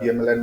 PMLN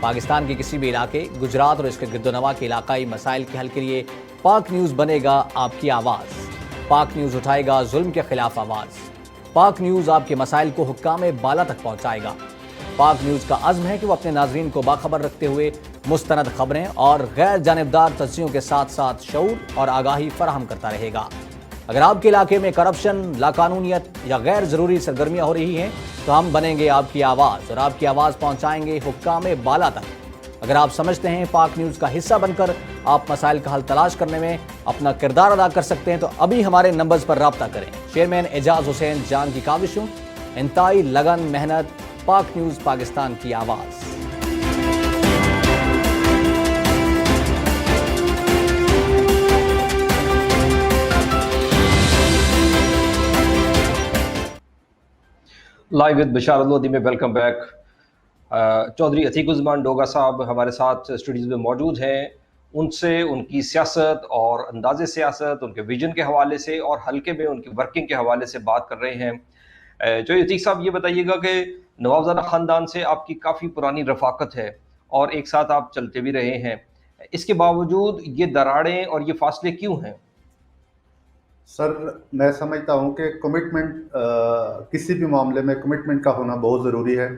Pakistan کے کسی بھی علاقے، گجرات اور اس کے گرد و نواح کے علاقائی مسائل کے حل کے لیے پاک نیوز بنے گا آپ کی آواز۔ پاک نیوز اٹھائے گا ظلم کے خلاف آواز۔ پاک نیوز آپ کے مسائل کو حکام بالا تک پہنچائے گا۔ پاک نیوز کا عزم ہے کہ وہ اپنے ناظرین کو باخبر رکھتے ہوئے مستند خبریں اور غیر جانبدار تجزیوں کے ساتھ ساتھ شعور اور آگاہی فراہم کرتا رہے گا۔ اگر آپ کے علاقے میں کرپشن، لاقانونیت یا غیر ضروری سرگرمیاں ہو رہی ہیں تو ہم بنیں گے آپ کی آواز اور آپ کی آواز پہنچائیں گے حکام بالا تک۔ اگر آپ سمجھتے ہیں پاک نیوز کا حصہ بن کر آپ مسائل کا حل تلاش کرنے میں اپنا کردار ادا کر سکتے ہیں تو ابھی ہمارے نمبرز پر رابطہ کریں۔ چیئرمین اعجاز حسین جان کی کاوشوں، انتہائی لگن، محنت، پاک نیوز پاکستان کی آواز۔ لائیو ود بشار الودی میں ویلکم بیک۔ چودھری عتیق الزمان ڈوگا صاحب ہمارے ساتھ اسٹوڈیوز میں موجود ہیں۔ ان سے ان کی سیاست اور انداز سیاست، ان کے ویژن کے حوالے سے اور حلقے میں ان کی ورکنگ کے حوالے سے بات کر رہے ہیں۔ چودھری عتیق صاحب یہ بتائیے گا کہ نوابزادہ خاندان سے آپ کی کافی پرانی رفاقت ہے اور ایک ساتھ آپ چلتے بھی رہے ہیں، اس کے باوجود یہ دراڑیں اور یہ فاصلے کیوں ہیں؟ سر، میں سمجھتا ہوں کہ کمٹمنٹ، کسی بھی معاملے میں کمٹمنٹ کا ہونا بہت ضروری ہے۔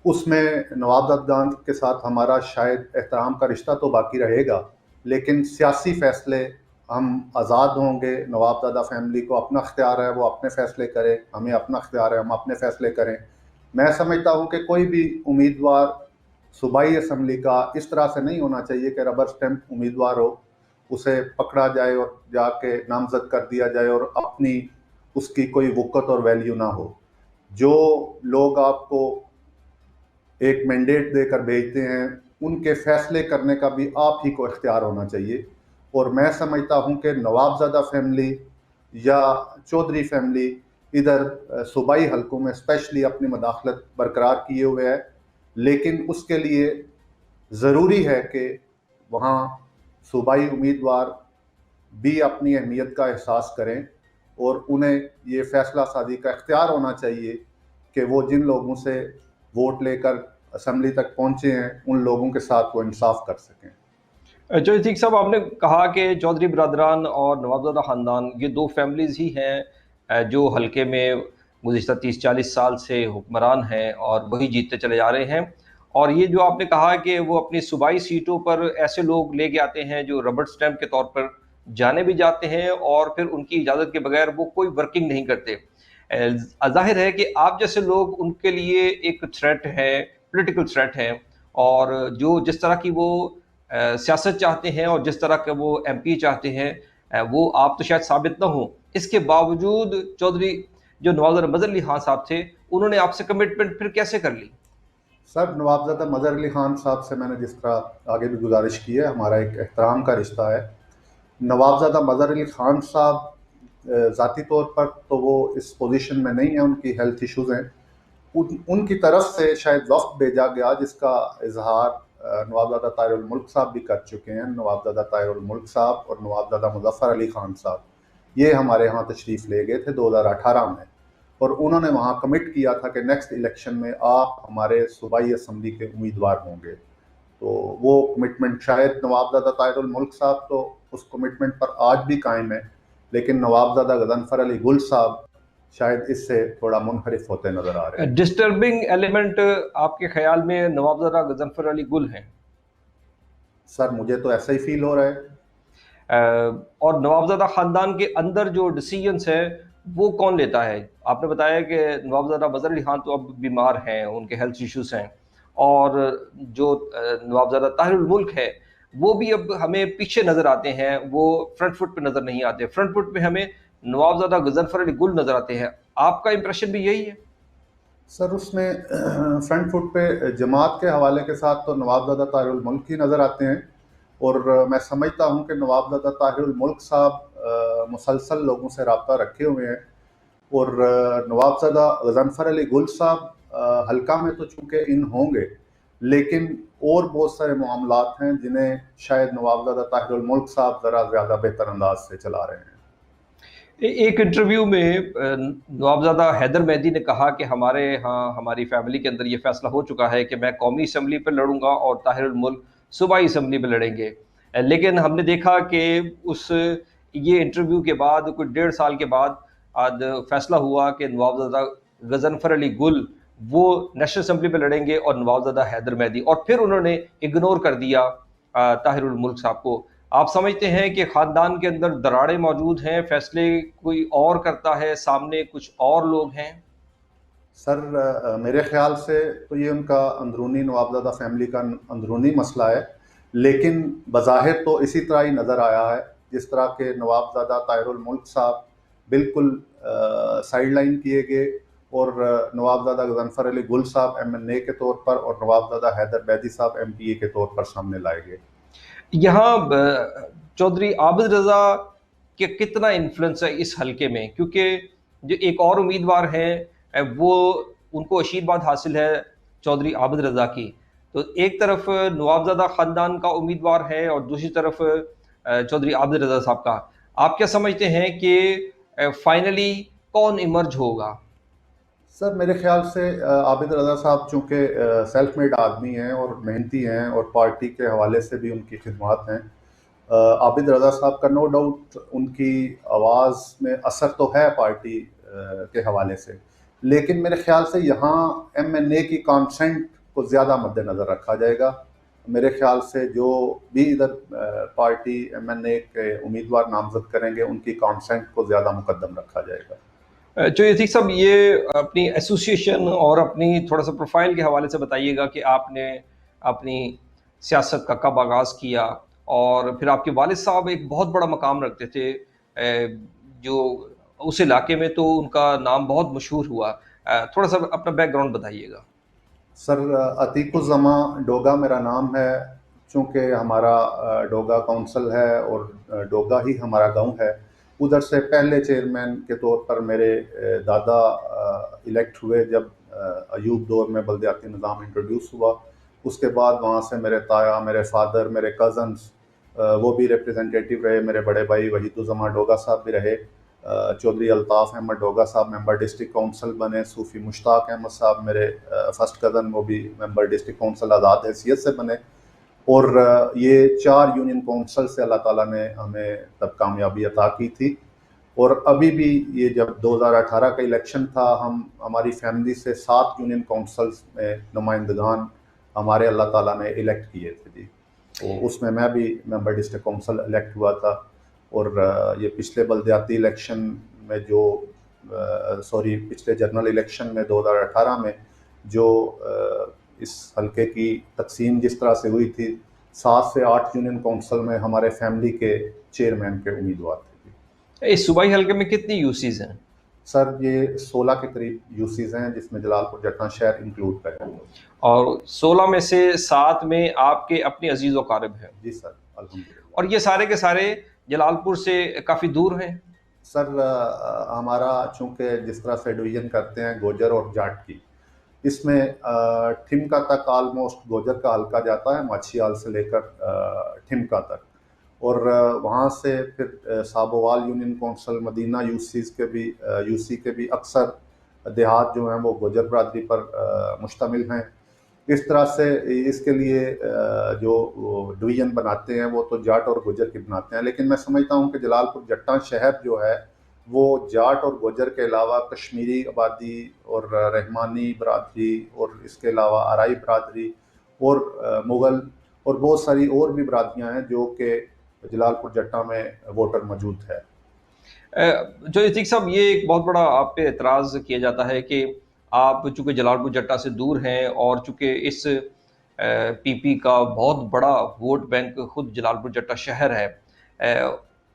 اس میں نوابزادگان کے ساتھ ہمارا شاید احترام کا رشتہ تو باقی رہے گا، لیکن سیاسی فیصلے ہم آزاد ہوں گے۔ نوابزادہ فیملی کو اپنا اختیار ہے، وہ اپنے فیصلے کرے، ہمیں اپنا اختیار ہے، ہم اپنے فیصلے کریں۔ میں سمجھتا ہوں کہ کوئی بھی امیدوار صوبائی اسمبلی کا اس طرح سے نہیں ہونا چاہیے کہ ربر سٹیمپ امیدوار ہو، اسے پکڑا جائے اور جا کے نامزد کر دیا جائے اور اپنی اس کی کوئی وقت اور ویلیو نہ ہو۔ جو لوگ آپ کو ایک مینڈیٹ دے کر بھیجتے ہیں، ان کے فیصلے کرنے کا بھی آپ ہی کو اختیار ہونا چاہیے۔ اور میں سمجھتا ہوں کہ نوابزادہ فیملی یا چودھری فیملی ادھر صوبائی حلقوں میں اسپیشلی اپنی مداخلت برقرار کیے ہوئے ہے، لیکن اس کے لیے ضروری ہے کہ وہاں صوبائی امیدوار بھی اپنی اہمیت کا احساس کریں اور انہیں یہ فیصلہ سازی کا اختیار ہونا چاہیے کہ وہ جن لوگوں سے ووٹ لے کر اسمبلی تک پہنچے ہیں ان لوگوں کے ساتھ وہ انصاف کر سکیں۔ چودھری عتیق صاحب، آپ نے کہا کہ چودھری برادران اور نوابزادہ خاندان یہ دو فیملیز ہی ہیں جو حلقے میں گزشتہ 30-40 سال سے حکمران ہیں اور وہی جیتتے چلے جا رہے ہیں، اور یہ جو آپ نے کہا کہ وہ اپنی صوبائی سیٹوں پر ایسے لوگ لے کے آتے ہیں جو ربڑ سٹیمپ کے طور پر جانے بھی جاتے ہیں اور پھر ان کی اجازت کے بغیر وہ کوئی ورکنگ نہیں کرتے۔ ظاہر ہے کہ آپ جیسے لوگ ان کے لیے ایک تھریٹ ہے، پولیٹیکل تھریٹ ہے، اور جو جس طرح کی وہ سیاست چاہتے ہیں اور جس طرح کے وہ ایم پی چاہتے ہیں وہ آپ تو شاید ثابت نہ ہوں۔ اس کے باوجود چودھری جو نوابزادہ مظہر علی خان صاحب تھے انہوں نے آپ سے کمٹمنٹ پھر کیسے کر لی؟ سر، نوابزادہ مظہر علی خان صاحب سے میں نے جس طرح آگے بھی گزارش کی ہے، ہمارا ایک احترام کا رشتہ ہے۔ نوابزادہ مظہر علی خان صاحب ذاتی طور پر تو وہ اس پوزیشن میں نہیں ہیں، ان کی ہیلتھ ایشوز ہیں۔ ان کی طرف سے شاید وفد بھیجا گیا جس کا اظہار نوابزادہ طاہر الملک صاحب بھی کر چکے ہیں۔ نوابزادہ طاہر الملک صاحب اور نوابزادہ مظفر علی خان صاحب یہ ہمارے ہاں تشریف لے گئے تھے 2018 میں، اور انہوں نے وہاں کمٹ کیا تھا کہ نیکسٹ الیکشن میں آپ ہمارے صوبائی اسمبلی کے امیدوار ہوں گے۔ تو وہ کمٹمنٹ شاید نوابزادہ طاہر الملک صاحب تو اس کمٹمنٹ پر آج بھی قائم ہے، لیکن نوابزادہ غضنفر علی گل صاحب شاید اس سے تھوڑا منحرف ہوتے نظر آ رہے ہیں۔ ڈسٹربنگ ایلیمنٹ آپ کے خیال میں نوابزادہ غضنفر علی گل ہیں؟ سر، مجھے تو ایسا ہی فیل ہو رہا ہے۔ اور نوابزادہ خاندان کے اندر جو ڈیسیجنس ہیں وہ کون لیتا ہے؟ آپ نے بتایا کہ نوابزادہ مظہر علی خان تو اب بیمار ہیں، ان کے ہیلتھ ایشوز ہیں، اور جو نوابزادہ طاہر الملک ہے وہ بھی اب ہمیں پیچھے نظر آتے ہیں، وہ فرنٹ فٹ پہ نظر نہیں آتے۔ فرنٹ فٹ پہ ہمیں نوابزادہ غضنفر علی گل نظر آتے ہیں۔ آپ کا امپریشن بھی یہی ہے؟ سر، اس میں فرنٹ فٹ پہ جماعت کے حوالے کے ساتھ تو نوابزادہ طاہر الملک ہی نظر آتے ہیں، اور میں سمجھتا ہوں کہ نوابزادہ طاہر الملک صاحب مسلسل لوگوں سے رابطہ رکھے ہوئے ہیں، اور نوابزادہ غضنفر علی گل صاحب حلقہ میں تو چونکہ ان ہوں گے، لیکن اور بہت سارے معاملات ہیں جنہیں شاید نوابزادہ طاہر الملک صاحب ذرا زیادہ بہتر انداز سے چلا رہے ہیں۔ ایک انٹرویو میں نوابزادہ حیدر مہدی نے کہا کہ ہمارے ہاں ہماری فیملی کے اندر یہ فیصلہ ہو چکا ہے کہ میں قومی اسمبلی پہ لڑوں گا اور طاہر الملک صوبائی اسمبلی پہ لڑیں گے، لیکن ہم نے دیکھا کہ اس یہ انٹرویو کے بعد کوئی 1.5 سال کے بعد آج فیصلہ ہوا کہ نوابزادہ غضنفر علی گل وہ نیشنل اسمبلی پہ لڑیں گے اور نوابزادہ حیدر مہدی، اور پھر انہوں نے اگنور کر دیا طاہر الملک صاحب کو۔ آپ سمجھتے ہیں کہ خاندان کے اندر دراڑیں موجود ہیں، فیصلے کوئی اور کرتا ہے، سامنے کچھ اور لوگ ہیں؟ سر میرے خیال سے تو یہ ان کا اندرونی نوابزادہ فیملی کا اندرونی مسئلہ ہے، لیکن بظاہر تو اسی طرح ہی نظر آیا ہے جس طرح کہ نوابزادہ طاہر الملک صاحب بالکل سائیڈ لائن کیے گئے، اور نوابزادہ غضنفر علی گل صاحب MNA کے طور پر اور نوابزادہ حیدر مہدی صاحب MPA کے طور پر سامنے لائے گئے۔ یہاں چودھری عابد رضا کے کتنا انفلوئنس ہے اس حلقے میں؟ کیونکہ جو ایک اور امیدوار ہیں وہ ان کو آشیرواد حاصل ہے چودھری عابد رضا کی، تو ایک طرف نوابزادہ خاندان کا امیدوار ہے اور دوسری طرف چودھری عابد رضا صاحب کا۔ آپ کیا سمجھتے ہیں کہ فائنلی کون ایمرج ہوگا؟ سر میرے خیال سے عابد رضا صاحب چونکہ سیلف میڈ آدمی ہیں اور محنتی ہیں اور پارٹی کے حوالے سے بھی ان کی خدمات ہیں، عابد رضا صاحب کا نو ڈاؤٹ ان کی آواز میں اثر تو ہے پارٹی کے حوالے سے، لیکن میرے خیال سے یہاں MNA کی کانسنٹ کو زیادہ مد نظر رکھا جائے گا۔ میرے خیال سے جو بھی ادھر پارٹی MNA کے امیدوار نامزد کریں گے ان کی کانسنٹ کو زیادہ مقدم رکھا جائے گا۔ جو عتیق صاحب یہ اپنی ایسوسیشن اور اپنی تھوڑا سا پروفائل کے حوالے سے بتائیے گا کہ آپ نے اپنی سیاست کا کب آغاز کیا، اور پھر آپ کے والد صاحب ایک بہت بڑا مقام رکھتے تھے جو اس علاقے میں، تو ان کا نام بہت مشہور ہوا، تھوڑا سا اپنا بیک گراؤنڈ بتائیے گا۔ سر عتیق الزماں ڈوگا میرا نام ہے، چونکہ ہمارا ڈوگا کونسل ہے اور ڈوگا ہی ہمارا گاؤں ہے۔ ادھر سے پہلے چیئرمین کے طور پر میرے دادا الیکٹ ہوئے جب ایوب دور میں بلدیاتی نظام انٹروڈیوس ہوا، اس کے بعد وہاں سے میرے تایا، میرے فادر، میرے کزنز وہ بھی ریپریزنٹیٹیو رہے، میرے بڑے بھائی وحید الزماں ڈوگا صاحب بھی رہے، چودھری الطاف احمد ڈوگا صاحب ممبر ڈسٹرکٹ کونسل بنے، صوفی مشتاق احمد صاحب میرے فرسٹ کزن وہ بھی ممبر ڈسٹرکٹ کونسل آزاد حیثیت سے بنے، اور یہ 4 یونین کونسل سے اللہ تعالیٰ نے ہمیں تب کامیابی عطا کی تھی۔ اور ابھی بھی یہ جب 2018 کا الیکشن تھا، ہماری فیملی سے 7 یونین کونسلز میں نمائندگان ہمارے اللہ تعالیٰ نے الیکٹ کیے تھے جی، تو اس میں بھی ممبر ڈسٹرکٹ کونسل الیکٹ ہوا تھا۔ اور یہ پچھلے بلدیاتی الیکشن میں پچھلے جنرل الیکشن میں 2018 میں جو اس حلقے کی تقسیم جس طرح سے ہوئی تھی، 7 سے 8 یونین کونسل میں ہمارے فیملی کے چیئرمین کے امیدوار تھے۔ اس صوبائی حلقے میں کتنی یوسیز ہیں؟ سر یہ 16 کے قریب یوسیز ہیں، جس میں جلال پور جٹاں شہر انکلوڈ کریں۔ اور 16 میں سے 7 میں آپ کے اپنے عزیز و قارب ہیں؟ جی سر الحمدللہ۔ اور یہ سارے کے سارے جلال پور سے کافی دور ہیں؟ سر ہمارا چونکہ جس طرح سے ڈویژن کرتے ہیں گوجر اور جاٹ کی، اس میں ٹھمکا تک آلموسٹ گوجر کا حلقہ جاتا ہے، ماچھیال سے لے کر ٹھمکا تک، اور وہاں سے پھر سابوال یونین کونسل، مدینہ یوسی کے بھی اکثر دیہات جو ہیں وہ گوجر برادری پر مشتمل ہیں۔ اس طرح سے اس کے لیے جو ڈویژن بناتے ہیں وہ تو جاٹ اور گوجر کی بناتے ہیں، لیکن میں سمجھتا ہوں کہ جلال پور جٹاں شہر جو ہے وہ جاٹ اور گوجر کے علاوہ کشمیری آبادی اور رحمانی برادری اور اس کے علاوہ آرائی برادری اور مغل اور بہت ساری اور بھی برادریاں ہیں جو کہ جلال پور جٹاں میں ووٹر موجود ہے۔ جو عتیق صاحب یہ ایک بہت بڑا آپ پہ اعتراض کیا جاتا ہے کہ آپ چونکہ جلال پور جٹا سے دور ہیں، اور چونکہ اس پی کا بہت بڑا ووٹ بینک خود جلال پور جٹا شہر ہے،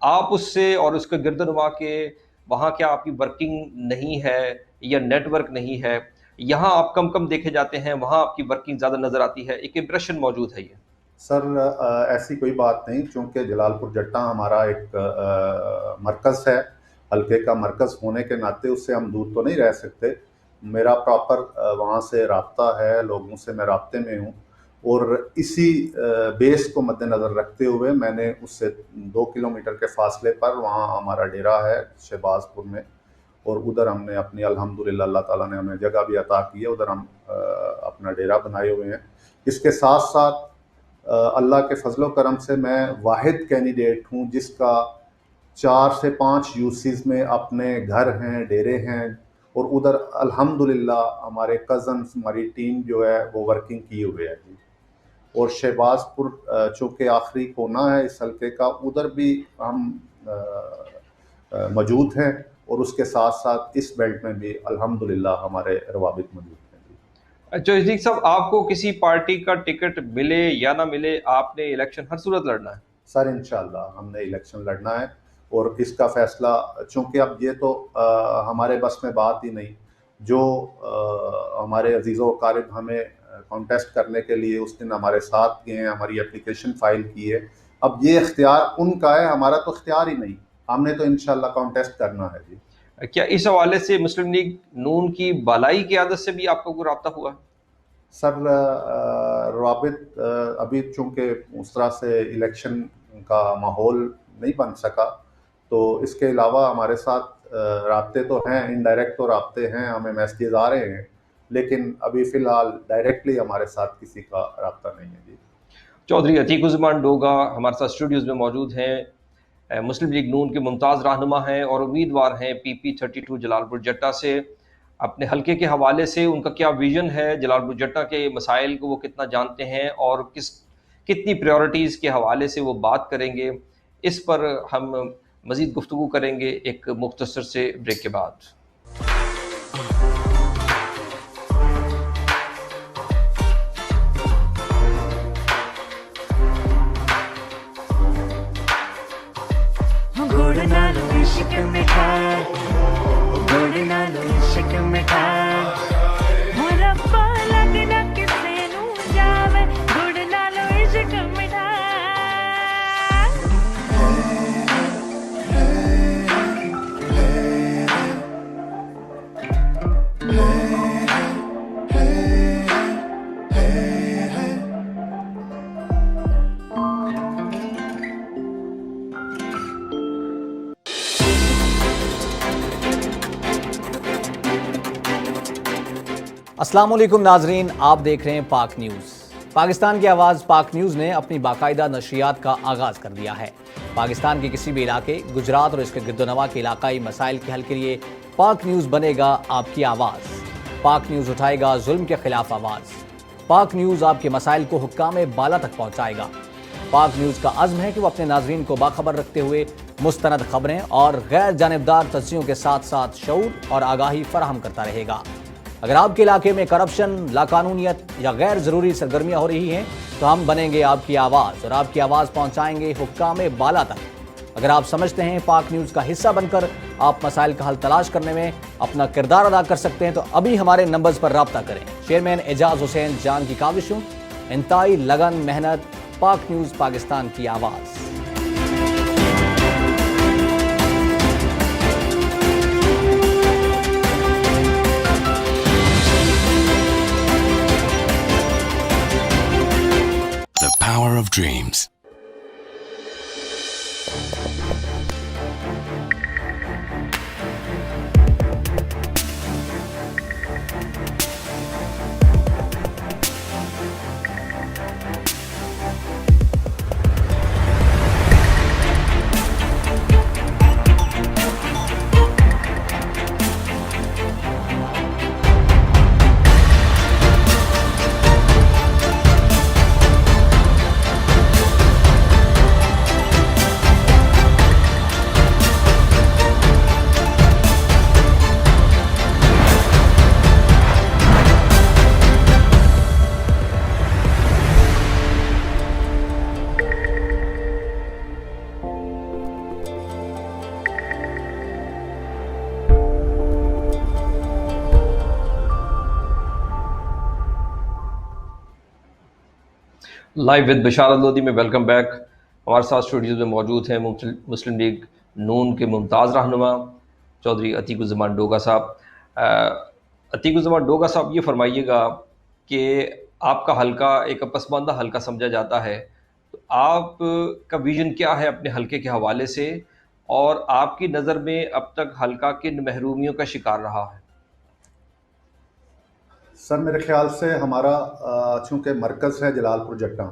آپ اس سے اور اس کے گرد و نواح کے وہاں کیا آپ کی ورکنگ نہیں ہے یا نیٹ ورک نہیں ہے؟ یہاں آپ کم دیکھے جاتے ہیں، وہاں آپ کی ورکنگ زیادہ نظر آتی ہے، ایک امپریشن موجود ہے یہ؟ سر ایسی کوئی بات نہیں، چونکہ جلال پور جٹاں ہمارا ایک مرکز ہے، حلقے کا مرکز ہونے کے ناطے اس سے ہم دور تو نہیں رہ سکتے۔ میرا پراپر وہاں سے رابطہ ہے، لوگوں سے میں رابطے میں ہوں، اور اسی بیس کو مد نظر رکھتے ہوئے میں نے اس سے 2 کلومیٹر کے فاصلے پر وہاں ہمارا ڈیرا ہے شہباز پور میں، اور ادھر ہم نے اپنی الحمدللہ اللہ تعالیٰ نے ہمیں جگہ بھی عطا کی ہے، ادھر ہم اپنا ڈیرا بنائے ہوئے ہیں۔ اس کے ساتھ ساتھ اللہ کے فضل و کرم سے میں واحد کینڈیڈیٹ ہوں جس کا 4 سے 5 یوسیز میں اپنے گھر ہیں، ڈیرے ہیں، اور ادھر الحمدللہ ہمارے کزنس، ہماری ٹیم جو ہے وہ ورکنگ کیے ہوئے ہے جی۔ اور شہباز پور چونکہ آخری کونا ہے اس حلقے کا، ادھر بھی ہم موجود ہیں، اور اس کے ساتھ ساتھ اس بیلٹ میں بھی الحمدللہ ہمارے روابط موجود ہیں جی۔ اچھا صدیق صاحب، آپ کو کسی پارٹی کا ٹکٹ ملے یا نہ ملے، آپ نے الیکشن ہر صورت لڑنا ہے؟ سر انشاءاللہ ہم نے الیکشن لڑنا ہے، اور اس کا فیصلہ چونکہ اب یہ تو ہمارے بس میں بات ہی نہیں، جو ہمارے عزیز و اقارب ہمیں کانٹیسٹ کرنے کے لیے اس دن ہمارے ساتھ گئے ہیں، ہماری اپلیکیشن فائل کی ہے، اب یہ اختیار ان کا ہے، ہمارا تو اختیار ہی نہیں، ہم نے تو انشاءاللہ کانٹیسٹ کرنا ہے جی۔ کیا اس حوالے سے مسلم لیگ نون کی بالائی قیادت سے بھی آپ کا کوئی رابطہ ہوا ہے؟ سر روابط ابھی چونکہ اس طرح سے الیکشن کا ماحول نہیں بن سکا، تو اس کے علاوہ ہمارے ساتھ رابطے تو ہیں، انڈائریکٹ تو رابطے ہیں، ہمیں میسیجز آ رہے ہیں، لیکن ابھی فی الحال ڈائریکٹلی ہمارے ساتھ کسی کا رابطہ نہیں ہے جی۔ چودھری عتیق الزمان ڈوگا ہمارے ساتھ اسٹوڈیوز میں موجود ہیں، مسلم لیگ نون کے ممتاز رہنما ہیں اور امیدوار ہیں PP 32 جلال پور جٹا سے۔ اپنے حلقے کے حوالے سے ان کا کیا ویژن ہے، جلال پور جٹا کے مسائل کو وہ کتنا جانتے ہیں اور کتنی پریورٹیز کے حوالے سے وہ بات کریں گے، اس پر ہم مزید گفتگو کریں گے ایک مختصر سے بریک کے بعد۔ السلام علیکم ناظرین، آپ دیکھ رہے ہیں پاک نیوز۔ پاکستان کی آواز پاک نیوز نے اپنی باقاعدہ نشریات کا آغاز کر دیا ہے۔ پاکستان کے کسی بھی علاقے، گجرات اور اس کے گرد و نواح کے علاقائی مسائل کے حل کے لیے پاک نیوز بنے گا آپ کی آواز۔ پاک نیوز اٹھائے گا ظلم کے خلاف آواز۔ پاک نیوز آپ کے مسائل کو حکام بالا تک پہنچائے گا۔ پاک نیوز کا عزم ہے کہ وہ اپنے ناظرین کو باخبر رکھتے ہوئے مستند خبریں اور غیر جانبدار تجزیوں کے ساتھ ساتھ شعور اور آگاہی فراہم کرتا رہے گا۔ اگر آپ کے علاقے میں کرپشن، لاقانونیت یا غیر ضروری سرگرمیاں ہو رہی ہیں تو ہم بنیں گے آپ کی آواز اور آپ کی آواز پہنچائیں گے حکام بالا تک۔ اگر آپ سمجھتے ہیں پاک نیوز کا حصہ بن کر آپ مسائل کا حل تلاش کرنے میں اپنا کردار ادا کر سکتے ہیں تو ابھی ہمارے نمبرز پر رابطہ کریں۔ چیئرمین اعجاز حسین جان کی کاوشوں، انتہائی لگن، محنت، پاک نیوز پاکستان کی آواز۔ The power of dreams. Live with بشارت لودھی میں ویلکم بیک۔ ہمارے ساتھ اسٹوڈیوز میں موجود ہیں مسلم لیگ نون کے ممتاز رہنما چودھری عتیق الزمان ڈوگا صاحب۔ عتیق الزمان ڈوگا صاحب، یہ فرمائیے گا کہ آپ کا حلقہ ایک پسماندہ حلقہ سمجھا جاتا ہے، تو آپ کا ویژن کیا ہے اپنے حلقے کے حوالے سے، اور آپ کی نظر میں اب تک حلقہ کن محرومیوں کا شکار رہا ہے؟ سر میرے خیال سے ہمارا چونکہ مرکز ہے جلال پور جٹاں،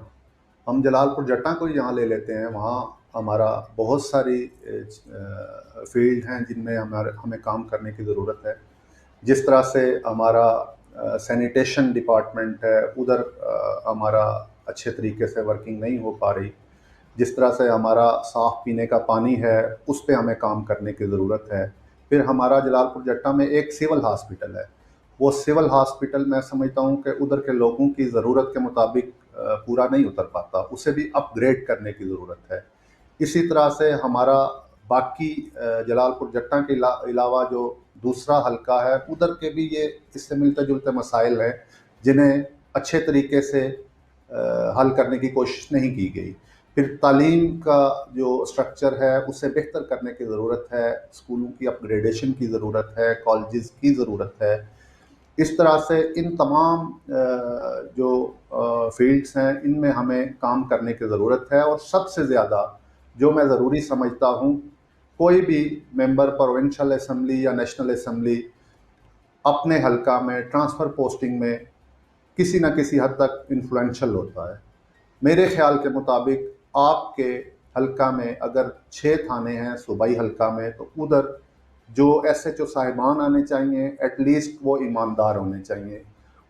ہم جلال پور جٹاں کو یہاں لے لیتے ہیں. وہاں ہمارا بہت ساری فیلڈ ہیں جن میں ہمیں کام کرنے کی ضرورت ہے. جس طرح سے ہمارا سینیٹیشن ڈپارٹمنٹ ہے، ادھر ہمارا اچھے طریقے سے ورکنگ نہیں ہو پا رہی. جس طرح سے ہمارا صاف پینے کا پانی ہے، اس پہ ہمیں کام کرنے کی ضرورت ہے. پھر ہمارا جلال پور جٹاں میں ایک سول ہاسپٹل ہے، وہ سول ہاسپٹل میں سمجھتا ہوں کہ ادھر کے لوگوں کی ضرورت کے مطابق پورا نہیں اتر پاتا، اسے بھی اپ گریڈ کرنے کی ضرورت ہے. اسی طرح سے ہمارا باقی جلال پور جٹاں کے علاوہ جو دوسرا حلقہ ہے، ادھر کے بھی یہ اس سے ملتے جلتے مسائل ہیں جنہیں اچھے طریقے سے حل کرنے کی کوشش نہیں کی گئی. پھر تعلیم کا جو اسٹرکچر ہے اسے بہتر کرنے کی ضرورت ہے، اسکولوں کی اپ گریڈیشن کی ضرورت ہے، کالجز کی ضرورت ہے. اس طرح سے ان تمام جو فیلڈز ہیں ان میں ہمیں کام کرنے کی ضرورت ہے. اور سب سے زیادہ جو میں ضروری سمجھتا ہوں، کوئی بھی ممبر پروونشل اسمبلی یا نیشنل اسمبلی اپنے حلقہ میں ٹرانسفر پوسٹنگ میں کسی نہ کسی حد تک انفلوئنشل ہوتا ہے. میرے خیال کے مطابق آپ کے حلقہ میں اگر 6 تھانے ہیں صوبائی حلقہ میں، تو ادھر جو ایس ایچ او صاحبان آنے چاہیے ایٹ لیسٹ وہ ایماندار ہونے چاہیے.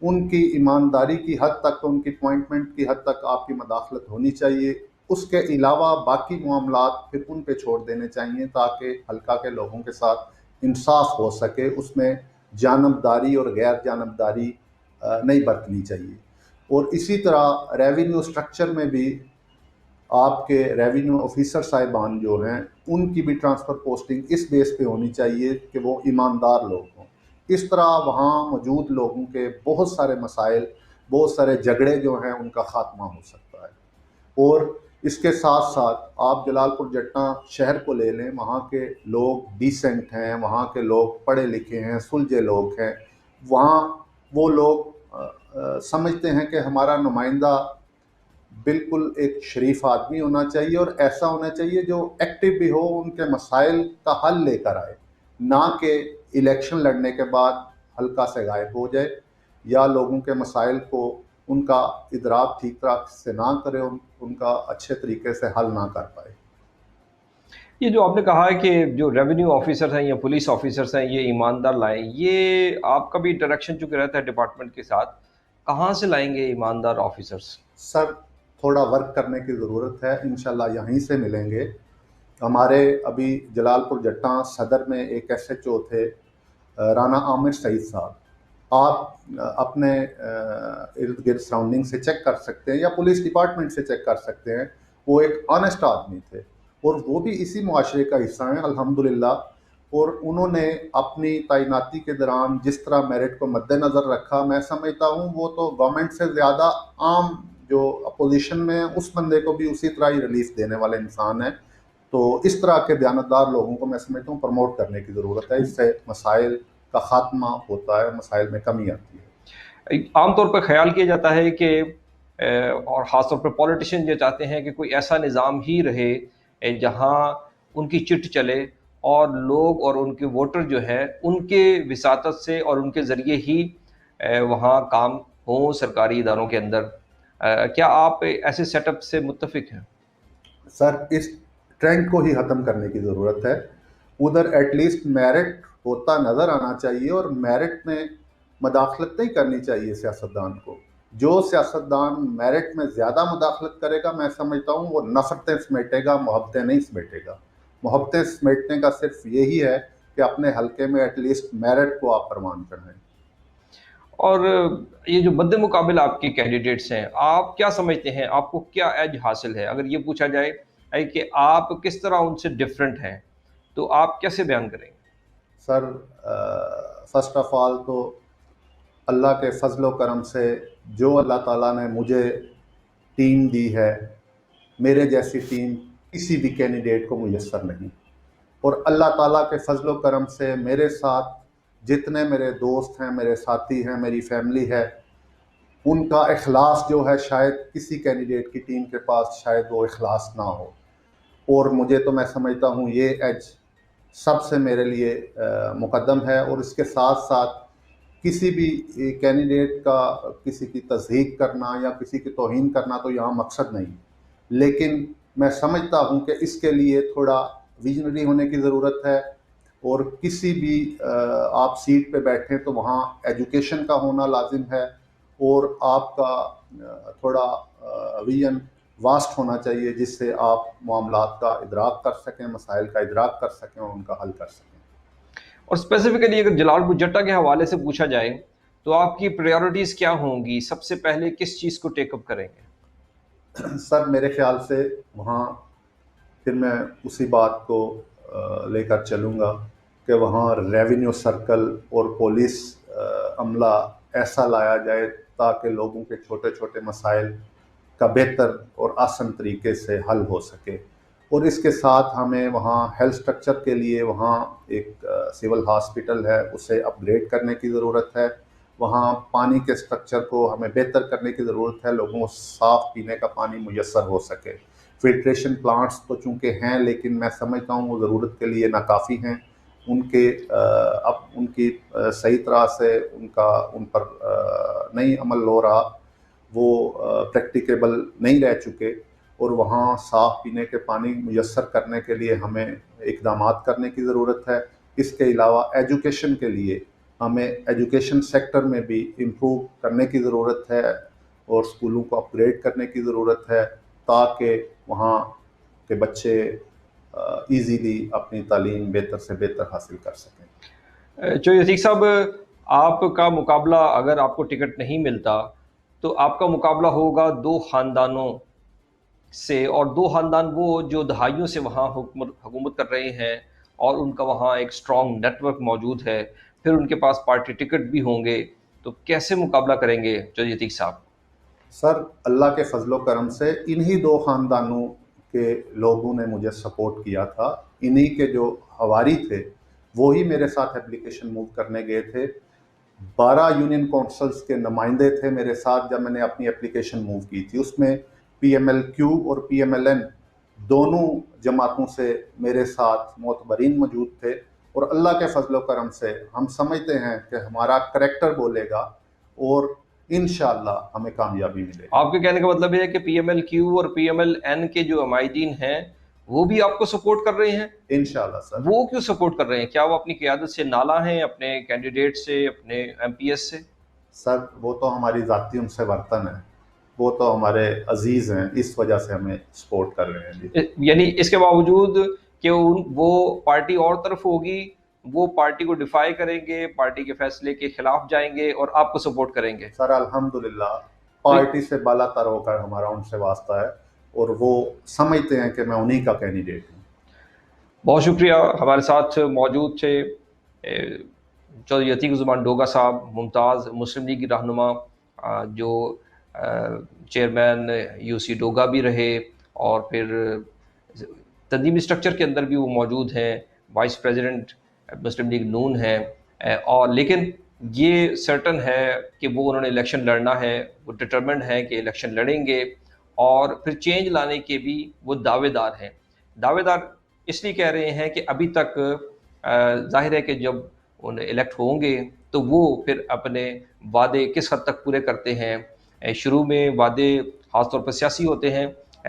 ان کی ایمانداری کی حد تک، ان کی اپوائنٹمنٹ کی حد تک آپ کی مداخلت ہونی چاہیے. اس کے علاوہ باقی معاملات پھر ان پہ چھوڑ دینے چاہیے تاکہ حلقہ کے لوگوں کے ساتھ انصاف ہو سکے. اس میں جانبداری اور غیر جانبداری نہیں برتنی چاہیے. اور اسی طرح ریونیو سٹرکچر میں بھی آپ کے ریونیو آفیسر صاحبان جو ہیں ان کی بھی ٹرانسفر پوسٹنگ اس بیس پہ ہونی چاہیے کہ وہ ایماندار لوگ ہوں. اس طرح وہاں موجود لوگوں کے بہت سارے مسائل، بہت سارے جھگڑے جو ہیں ان کا خاتمہ ہو سکتا ہے. اور اس کے ساتھ ساتھ آپ جلال پور جٹاں شہر کو لے لیں، وہاں کے لوگ ڈیسنٹ ہیں، وہاں کے لوگ پڑھے لکھے ہیں، سلجھے لوگ ہیں. وہاں وہ لوگ سمجھتے ہیں کہ ہمارا نمائندہ بالکل ایک شریف آدمی ہونا چاہیے، اور ایسا ہونا چاہیے جو ایکٹیو بھی ہو، ان کے مسائل کا حل لے کر آئے، نہ کہ الیکشن لڑنے کے بعد حلقہ سے غائب ہو جائے یا لوگوں کے مسائل کو ان کا ادراک ٹھیک طرح سے نہ کرے، ان کا اچھے طریقے سے حل نہ کر پائے. یہ جو آپ نے کہا ہے کہ جو ریونیو آفیسرز ہیں یا پولیس آفیسرز ہیں یہ ایماندار لائیں، یہ آپ کا بھی انٹریکشن چونکہ رہتا ہے ڈپارٹمنٹ کے ساتھ، کہاں سے لائیں گے ایماندار آفیسرز؟ سر تھوڑا ورک کرنے کی ضرورت ہے، انشاءاللہ یہیں سے ملیں گے. ہمارے ابھی جلال پور جٹاں صدر میں ایک ایس ایچ او تھے رانا عامر سعید صاحب. آپ اپنے ارد گرد سراؤنڈنگ سے چیک کر سکتے ہیں یا پولیس ڈپارٹمنٹ سے چیک کر سکتے ہیں. وہ ایک آنیسٹ آدمی تھے اور وہ بھی اسی معاشرے کا حصہ ہیں الحمدللہ. اور انہوں نے اپنی تعیناتی کے دوران جس طرح میرٹ کو مد نظر رکھا، میں سمجھتا ہوں وہ تو گورنمنٹ سے زیادہ عام جو اپوزیشن میں اس بندے کو بھی اسی طرح ہی ریلیف دینے والے انسان ہیں. تو اس طرح کے دیانتدار لوگوں کو میں سمجھتا ہوں پروموٹ کرنے کی ضرورت ہے. اس سے مسائل کا خاتمہ ہوتا ہے، مسائل میں کمی آتی ہے. عام طور پر خیال کیا جاتا ہے کہ اور خاص طور پر پولیٹیشین یہ چاہتے ہیں کہ کوئی ایسا نظام ہی رہے جہاں ان کی چٹ چلے اور لوگ اور ان کے ووٹر جو ہیں ان کے وساطت سے اور ان کے ذریعے ہی وہاں کام ہوں سرکاری اداروں کے اندر. کیا آپ ایسے سیٹ اپ سے متفق ہیں؟ سر اس ٹرینڈ کو ہی ختم کرنے کی ضرورت ہے. ادھر ایٹ لیسٹ میرٹ ہوتا نظر آنا چاہیے اور میرٹ میں مداخلت نہیں کرنی چاہیے سیاستدان کو. جو سیاستدان میرٹ میں زیادہ مداخلت کرے گا میں سمجھتا ہوں وہ نفرتیں سمیٹے گا، محبتیں نہیں سمیٹے گا. محبتیں سمیٹنے کا صرف یہی ہے کہ اپنے حلقے میں ایٹ لیسٹ میرٹ کو آپ پروان چڑھائیں. اور یہ جو مد مقابل آپ کے کینڈیڈیٹس ہیں، آپ کیا سمجھتے ہیں آپ کو کیا ایج حاصل ہے؟ اگر یہ پوچھا جائے کہ آپ کس طرح ان سے ڈفرینٹ ہیں تو آپ کیسے بیان کریں گے؟ سر فرسٹ آف آل تو اللہ کے فضل و کرم سے جو اللہ تعالیٰ نے مجھے ٹیم دی ہے، میرے جیسی ٹیم کسی بھی کینڈیڈیٹ کو میسر نہیں. اور اللہ تعالیٰ کے فضل و کرم سے میرے ساتھ جتنے میرے دوست ہیں، میرے ساتھی ہیں، میری فیملی ہے، ان کا اخلاص جو ہے شاید کسی کینڈیڈیٹ کی ٹیم کے پاس شاید وہ اخلاص نہ ہو، اور مجھے تو میں سمجھتا ہوں یہ ایج سب سے میرے لیے مقدم ہے، اور اس کے ساتھ ساتھ کسی بھی کینڈیڈیٹ کا کسی کی تصدیق کرنا یا کسی کی توہین کرنا تو یہاں مقصد نہیں، لیکن میں سمجھتا ہوں کہ اس کے لیے تھوڑا ویژنری ہونے کی ضرورت ہے، اور کسی بھی آپ سیٹ پہ بیٹھیں تو وہاں ایجوکیشن کا ہونا لازم ہے، اور آپ کا تھوڑا ویژن واسٹ ہونا چاہیے جس سے آپ معاملات کا ادراک کر سکیں، مسائل کا ادراک کر سکیں اور ان کا حل کر سکیں۔ اور اسپیسیفکلی اگر جلال پور جٹا کے حوالے سے پوچھا جائے تو آپ کی پریورٹیز کیا ہوں گی؟ سب سے پہلے کس چیز کو ٹیک اپ کریں گے؟ سر میرے خیال سے وہاں پھر میں اسی بات کو لے کر چلوں گا کہ وہاں ریونیو سرکل اور پولیس عملہ ایسا لایا جائے تاکہ لوگوں کے چھوٹے چھوٹے مسائل کا بہتر اور آسان طریقے سے حل ہو سکے، اور اس کے ساتھ ہمیں وہاں ہیلتھ سٹرکچر کے لیے وہاں ایک سول ہاسپٹل ہے، اسے اپ گریڈ کرنے کی ضرورت ہے، وہاں پانی کے سٹرکچر کو ہمیں بہتر کرنے کی ضرورت ہے، لوگوں کو صاف پینے کا پانی میسر ہو سکے۔ فلٹریشن پلانٹس تو چونکہ ہیں لیکن میں سمجھتا ہوں وہ ضرورت کے لیے ناکافی ہیں، اب ان کی صحیح طرح سے ان پر نہیں عمل ہو رہا، وہ پریکٹیکیبل نہیں رہ چکے، اور وہاں صاف پینے کے پانی میسر کرنے کے لیے ہمیں اقدامات کرنے کی ضرورت ہے۔ اس کے علاوہ ایجوکیشن کے لیے ہمیں ایجوکیشن سیکٹر میں بھی امپروو کرنے کی ضرورت ہے، اور اسکولوں کو اپ گریڈ کرنے کی ضرورت ہے تاکہ وہاں کے بچے ایزیلی اپنی تعلیم بہتر سے بہتر حاصل کر سکیں۔ چوہدری عتیق صاحب، آپ کا مقابلہ اگر آپ کو ٹکٹ نہیں ملتا تو آپ کا مقابلہ ہوگا دو خاندانوں سے، اور دو خاندان وہ جو دہائیوں سے وہاں حکومت کر رہے ہیں اور ان کا وہاں ایک اسٹرانگ نیٹ ورک موجود ہے، پھر ان کے پاس پارٹی ٹکٹ بھی ہوں گے، تو کیسے مقابلہ کریں گے چوہدری عتیق صاحب؟ سر اللہ کے فضل و کرم سے انہی دو خاندانوں کے لوگوں نے مجھے سپورٹ کیا تھا، انہی کے جو ہواری تھے وہی میرے ساتھ اپلیکیشن موو کرنے گئے تھے۔ 12 یونین کونسلز کے نمائندے تھے میرے ساتھ جب میں نے اپنی اپلیکیشن موو کی تھی، اس میں پی ایم ایل کیو اور پی ایم ایل این دونوں جماعتوں سے میرے ساتھ معتبرین موجود تھے، اور اللہ کے فضل و کرم سے ہم سمجھتے ہیں کہ ہمارا کریکٹر بولے گا اور انشاءاللہ ہمیں کامیابی ملے۔ آپ کے کہنے کا مطلب یہ ہے کہ پی ایم ایل کیو اور پی ایم ایل این کے جو عمائدین ہیں وہ بھی آپ کو سپورٹ کر رہے ہیں؟ انشاءاللہ سر۔ وہ کیوں سپورٹ کر رہے ہیں؟ کیا وہ اپنی قیادت سے نالاں ہیں، اپنے کینڈیڈیٹ سے، اپنے ایم پی ایس سے؟ سر وہ تو ہماری ذاتی ان سے برتن ہے، وہ تو ہمارے عزیز ہیں، اس وجہ سے ہمیں سپورٹ کر رہے ہیں جی۔ یعنی اس کے باوجود کہ وہ پارٹی اور طرف ہوگی، وہ پارٹی کو ڈیفائی کریں گے، پارٹی کے فیصلے کے خلاف جائیں گے اور آپ کو سپورٹ کریں گے؟ سر الحمدللہ پارٹی سے بالا تر ہو کر ہمارا ان سے واسطہ ہے، اور وہ سمجھتے ہیں کہ میں انہی کا کینڈیڈیٹ ہوں۔ بہت شکریہ، ہمارے ساتھ موجود تھے چودھری عتیق الزمان ڈوگا صاحب، ممتاز مسلم لیگ کی رہنما، جو چیئرمین یو سی ڈوگا بھی رہے، اور پھر تنظیمی اسٹرکچر کے اندر بھی وہ موجود ہیں، وائس پریزیڈنٹ مسلم لیگ نون ہیں، اور لیکن یہ سرٹن ہے کہ وہ انہوں نے الیکشن لڑنا ہے، وہ ڈٹرمنڈ ہیں کہ الیکشن لڑیں گے، اور پھر چینج لانے کے بھی وہ دعوے دار ہیں۔ دعوے دار اس لیے کہہ رہے ہیں کہ ابھی تک ظاہر ہے کہ جب انہیں الیکٹ ہوں گے تو وہ پھر اپنے وعدے کس حد تک پورے کرتے ہیں۔ شروع میں وعدے خاص طور پر سیاسی ہوتے ہیں،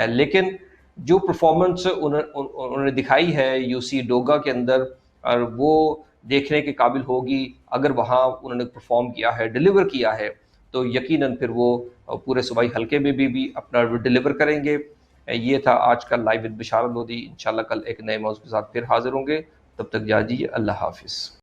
لیکن جو پرفارمنس انہوں نے دکھائی ہے یو سی ڈوگا کے اندر، اور وہ دیکھنے کے قابل ہوگی، اگر وہاں انہوں نے پرفارم کیا ہے، ڈیلیور کیا ہے، تو یقیناً پھر وہ پورے صوبائی حلقے میں بھی اپنا ڈیلیور کریں گے۔ یہ تھا آج کا لائیو وتھ بشارت لودھی۔ انشاءاللہ کل ایک نئے موضوع کے ساتھ پھر حاضر ہوں گے، تب تک جا دیجیے، اللہ حافظ۔